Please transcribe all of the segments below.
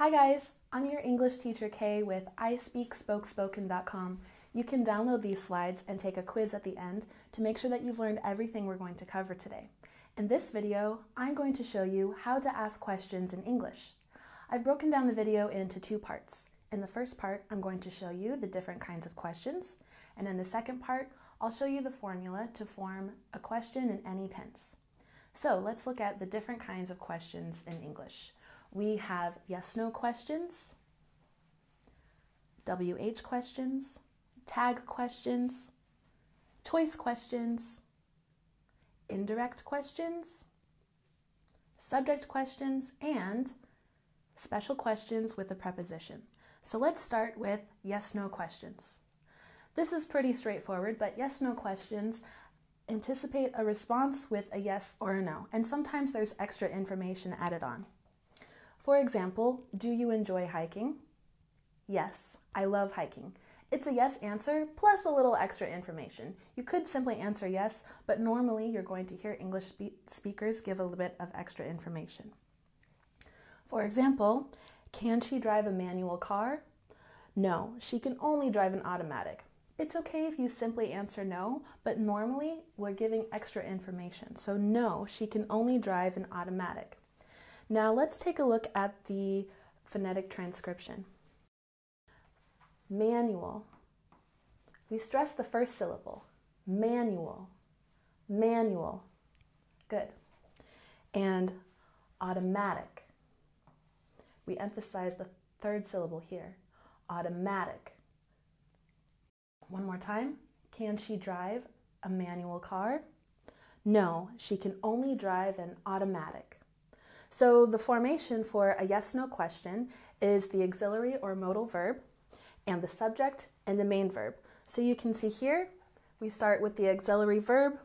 Hi guys, I'm your English teacher Kay with ISpeakSpokeSpoken.com. You can download these slides and take a quiz at the end to make sure that you've learned everything we're going to cover today. In this video, I'm going to show you how to ask questions in English. I've broken down the video into two parts. In the first part, I'm going to show you the different kinds of questions, and in the second part, I'll show you the formula to form a question in any tense. So let's look at the different kinds of questions in English. We have yes-no questions, WH questions, tag questions, choice questions, indirect questions, subject questions, and special questions with a preposition. So let's start with yes-no questions. This is pretty straightforward, but yes-no questions anticipate a response with a yes or a no, and sometimes there's extra information added on. For example, do you enjoy hiking? Yes, I love hiking. It's a yes answer plus a little extra information. You could simply answer yes, but normally you're going to hear English speakers give a little bit of extra information. For example, can she drive a manual car? No, she can only drive an automatic. It's okay if you simply answer no, but normally we're giving extra information. So no, she can only drive an automatic. Now let's take a look at the phonetic transcription. Manual. We stress the first syllable. Manual. Manual. Good. And automatic. We emphasize the third syllable here. Automatic. One more time. Can she drive a manual car? No, she can only drive an automatic. So the formation for a yes-no question is the auxiliary or modal verb and the subject and the main verb. So you can see here, we start with the auxiliary verb,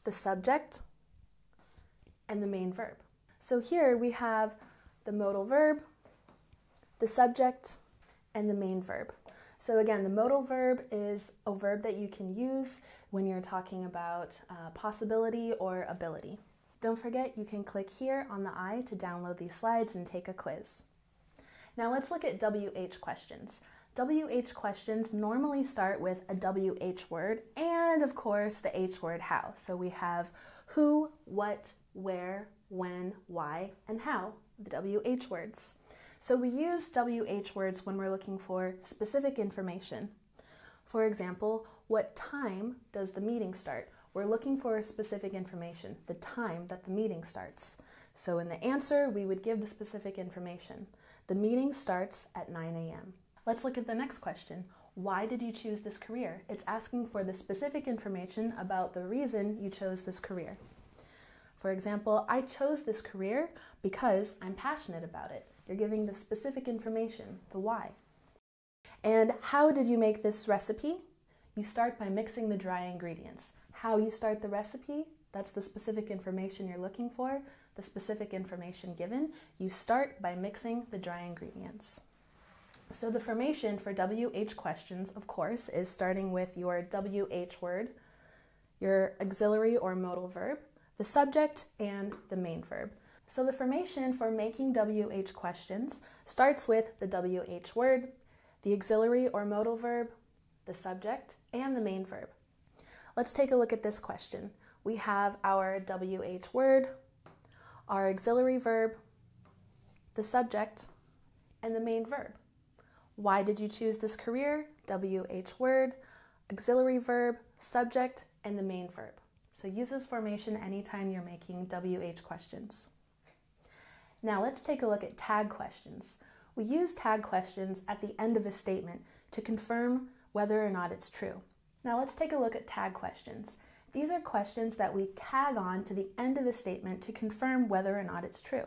the subject, and the main verb. So here we have the modal verb, the subject, and the main verb. So again, the modal verb is a verb that you can use when you're talking about possibility or ability. Don't forget, you can click here on the I to download these slides and take a quiz. Now let's look at WH questions. WH questions normally start with a WH word and, of course, the H word how. So we have who, what, where, when, why, and how, the WH words. So we use WH words when we're looking for specific information. For example, what time does the meeting start? We're looking for specific information, the time that the meeting starts. So in the answer, we would give the specific information. The meeting starts at 9 a.m. Let's look at the next question. Why did you choose this career? It's asking for the specific information about the reason you chose this career. For example, I chose this career because I'm passionate about it. You're giving the specific information, the why. And how did you make this recipe? You start by mixing the dry ingredients. How you start the recipe, that's the specific information you're looking for, the specific information given. You start by mixing the dry ingredients. So the formation for WH questions, of course, is starting with your WH word, your auxiliary or modal verb, the subject, and the main verb. So the formation for making WH questions starts with the WH word, the auxiliary or modal verb, the subject, and the main verb. Let's take a look at this question. We have our WH word, our auxiliary verb, the subject, and the main verb. Why did you choose this career? WH word, auxiliary verb, subject, and the main verb. So use this formation anytime you're making WH questions. Now let's take a look at tag questions. We use tag questions at the end of a statement to confirm whether or not it's true. Now let's take a look at tag questions. These are questions that we tag on to the end of a statement to confirm whether or not it's true.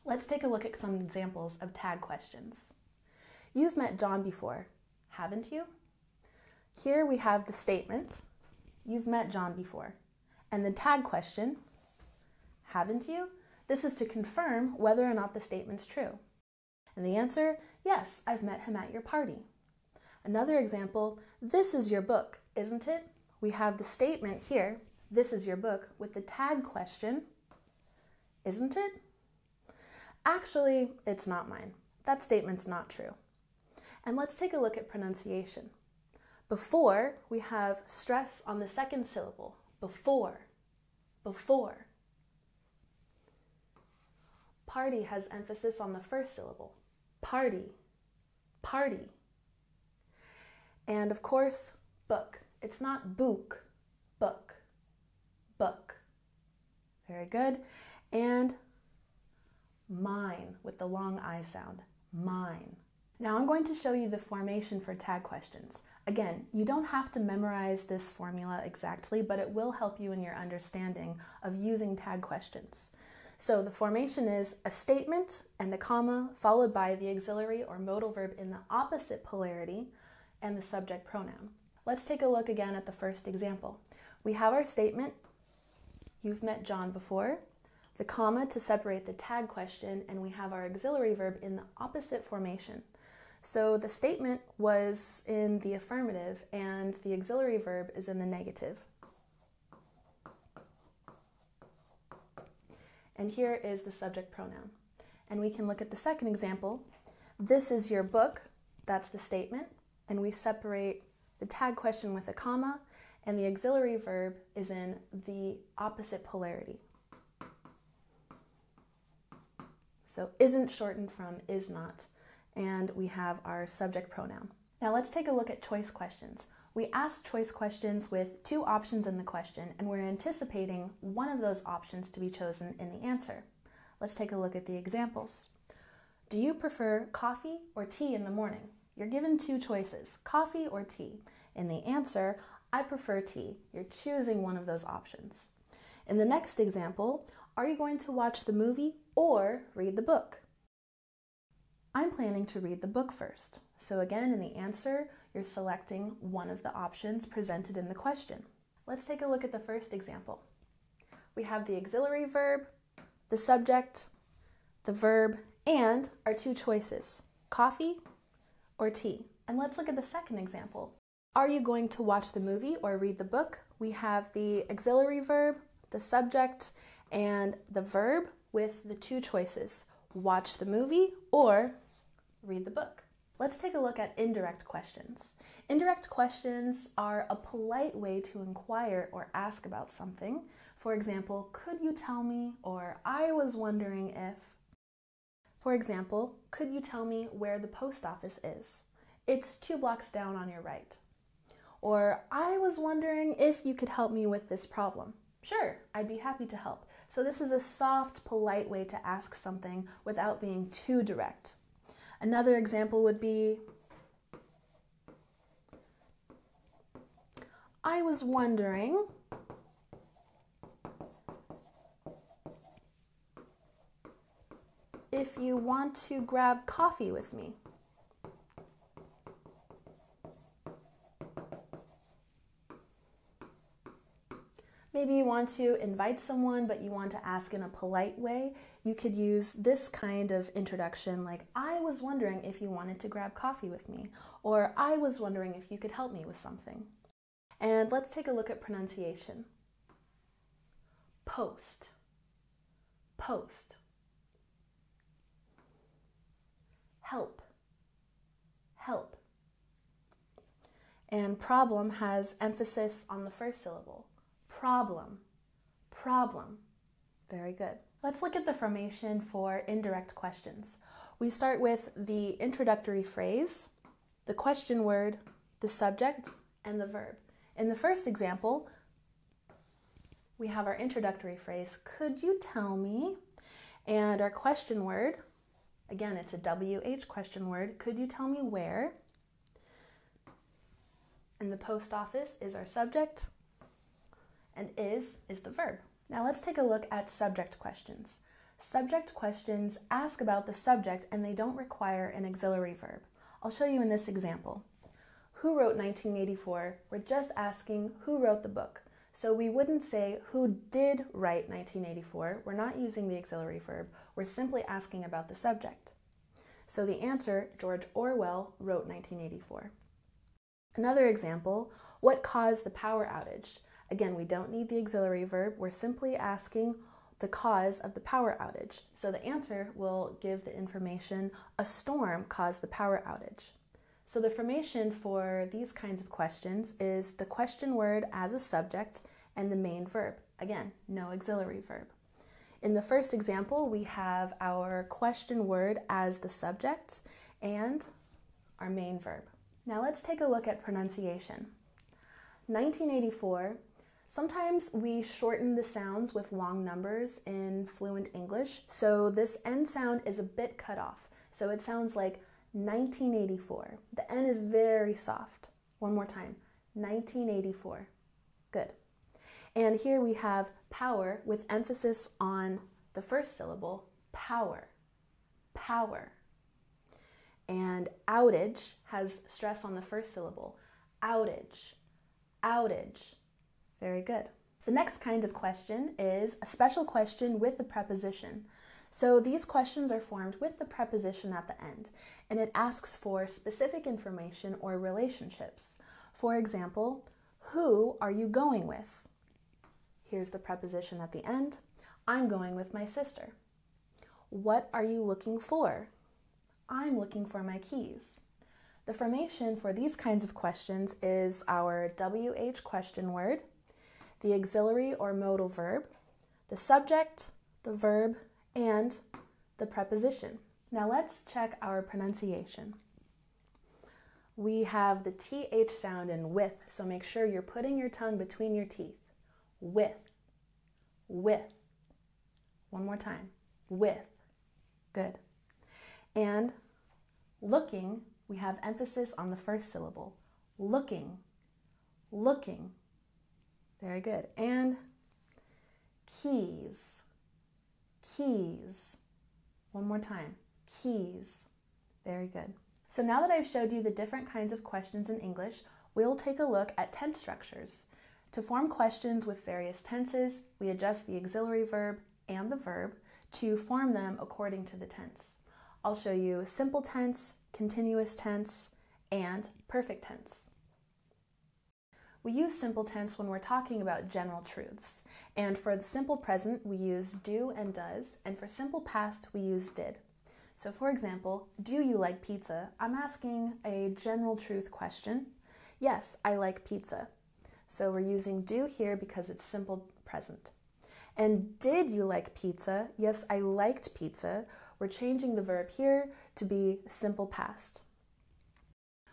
Let's take a look at some examples of tag questions. You've met John before, haven't you? Here we have the statement, you've met John before, and the tag question, haven't you? This is to confirm whether or not the statement's true. And the answer, yes, I've met him at your party. Another example, this is your book, isn't it? We have the statement here, this is your book, with the tag question, isn't it? Actually, it's not mine. That statement's not true. And let's take a look at pronunciation. Before, we have stress on the second syllable. Before, before. Party has emphasis on the first syllable. Party, party. And of course, book. It's not book, book, book. Very good. And mine with the long I sound. Mine. Now I'm going to show you the formation for tag questions. Again, you don't have to memorize this formula exactly, but it will help you in your understanding of using tag questions. So the formation is a statement and the comma followed by the auxiliary or modal verb in the opposite polarity and the subject pronoun. Let's take a look again at the first example. We have our statement, you've met John before, the comma to separate the tag question, and we have our auxiliary verb in the opposite formation. So the statement was in the affirmative and the auxiliary verb is in the negative. And here is the subject pronoun. And we can look at the second example. This is your book, that's the statement, and we separate the tag question with a comma, and the auxiliary verb is in the opposite polarity. So isn't shortened from is not, and we have our subject pronoun. Now let's take a look at choice questions. We ask choice questions with two options in the question, and we're anticipating one of those options to be chosen in the answer. Let's take a look at the examples. Do you prefer coffee or tea in the morning? You're given two choices, coffee or tea. In the answer, I prefer tea. You're choosing one of those options. In the next example, are you going to watch the movie or read the book? I'm planning to read the book first. So again, in the answer, you're selecting one of the options presented in the question. Let's take a look at the first example. We have the auxiliary verb, the subject, the verb, and our two choices, coffee or tea. And let's look at the second example. Are you going to watch the movie or read the book? We have the auxiliary verb, the subject, and the verb with the two choices, watch the movie or read the book. Let's take a look at indirect questions. Indirect questions are a polite way to inquire or ask about something. For example, could you tell me, or I was wondering if. For example, could you tell me where the post office is? It's 2 blocks down on your right. Or I was wondering if you could help me with this problem. Sure, I'd be happy to help. So this is a soft, polite way to ask something without being too direct. Another example would be, I was wondering if you want to grab coffee with me. Maybe you want to invite someone, but you want to ask in a polite way. You could use this kind of introduction like, I was wondering if you wanted to grab coffee with me, or I was wondering if you could help me with something. And let's take a look at pronunciation. Post, post. Help, help. And problem has emphasis on the first syllable. Problem, problem. Very good. Let's look at the formation for indirect questions. We start with the introductory phrase, the question word, the subject, and the verb. In the first example, we have our introductory phrase, could you tell me? And our question word, again, it's a WH question word, could you tell me where? And the post office is our subject, and is the verb. Now let's take a look at subject questions. Subject questions ask about the subject and they don't require an auxiliary verb. I'll show you in this example. Who wrote 1984? We're just asking who wrote the book. So we wouldn't say who did write 1984. We're not using the auxiliary verb. We're simply asking about the subject. So the answer, George Orwell wrote 1984. Another example, what caused the power outage? Again, we don't need the auxiliary verb. We're simply asking the cause of the power outage. So the answer will give the information, a storm caused the power outage. So the formation for these kinds of questions is the question word as a subject and the main verb. Again, no auxiliary verb. In the first example, we have our question word as the subject and our main verb. Now let's take a look at pronunciation. 1984, sometimes we shorten the sounds with long numbers in fluent English, so this N sound is a bit cut off. So it sounds like 1984. The N is very soft. One more time, 1984. Good. And here we have power with emphasis on the first syllable, power, power. And outage has stress on the first syllable, outage, outage. Very good. The next kind of question is a special question with the preposition. So these questions are formed with the preposition at the end, and it asks for specific information or relationships. For example, who are you going with? Here's the preposition at the end. I'm going with my sister. What are you looking for? I'm looking for my keys. The formation for these kinds of questions is our WH question word, the auxiliary or modal verb, the subject, the verb, and the preposition. Now let's check our pronunciation. We have the TH sound in with, so make sure you're putting your tongue between your teeth. With, with. One more time, with. Good. And looking, we have emphasis on the first syllable. Looking, looking. Very good. And keys, keys. One more time, keys. Very good. So now that I've showed you the different kinds of questions in English, we'll take a look at tense structures. To form questions with various tenses, we adjust the auxiliary verb and the verb to form them according to the tense. I'll show you simple tense, continuous tense, and perfect tense. We use simple tense when we're talking about general truths. And for the simple present, we use do and does, and for simple past, we use did. So for example, do you like pizza? I'm asking a general truth question. Yes, I like pizza. So we're using do here because it's simple present. And did you like pizza? Yes, I liked pizza. We're changing the verb here to be simple past.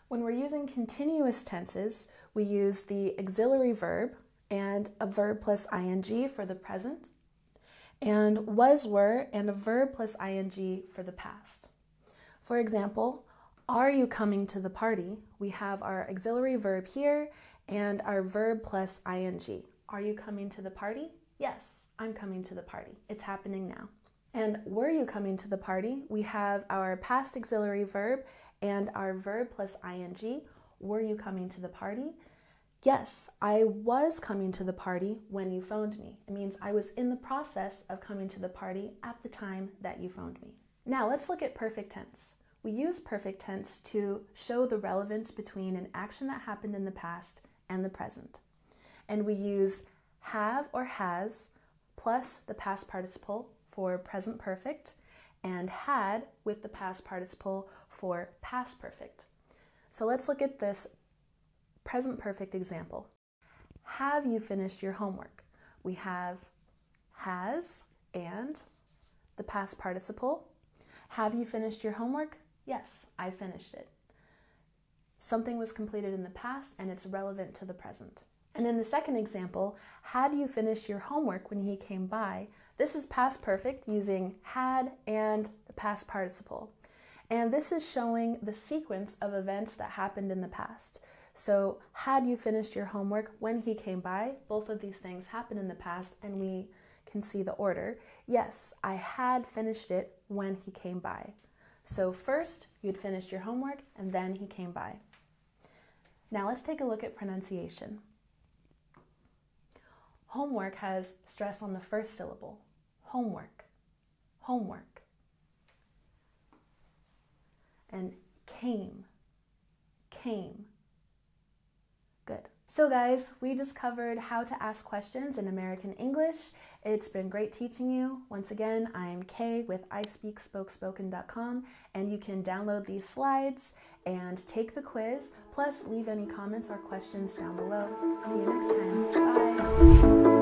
When we're using continuous tenses, we use the auxiliary verb and a verb plus ing for the present, and was, were, and a verb plus ing for the past. For example, are you coming to the party? We have our auxiliary verb here and our verb plus ing. Are you coming to the party? Yes, I'm coming to the party. It's happening now. And were you coming to the party? We have our past auxiliary verb and our verb plus ing. Were you coming to the party? Yes, I was coming to the party when you phoned me. It means I was in the process of coming to the party at the time that you phoned me. Now let's look at perfect tense. We use perfect tense to show the relevance between an action that happened in the past and the present. And we use have or has plus the past participle for present perfect and had with the past participle for past perfect. So let's look at this present perfect example. Have you finished your homework? We have has and the past participle. Have you finished your homework? Yes, I finished it. Something was completed in the past and it's relevant to the present. And in the second example, had you finished your homework when he came by? This is past perfect using had and the past participle. And this is showing the sequence of events that happened in the past. So had you finished your homework when he came by? Both of these things happened in the past and we can see the order. Yes, I had finished it when he came by. So first you'd finished your homework and then he came by. Now let's take a look at pronunciation. Homework has stress on the first syllable. Homework, homework. And came, came. Good. So guys, we just covered how to ask questions in American English. It's been great teaching you. Once again, I'm Kay with ISpeakSpokeSpoken.com, and you can download these slides and take the quiz, plus leave any comments or questions down below. See you next time. Bye!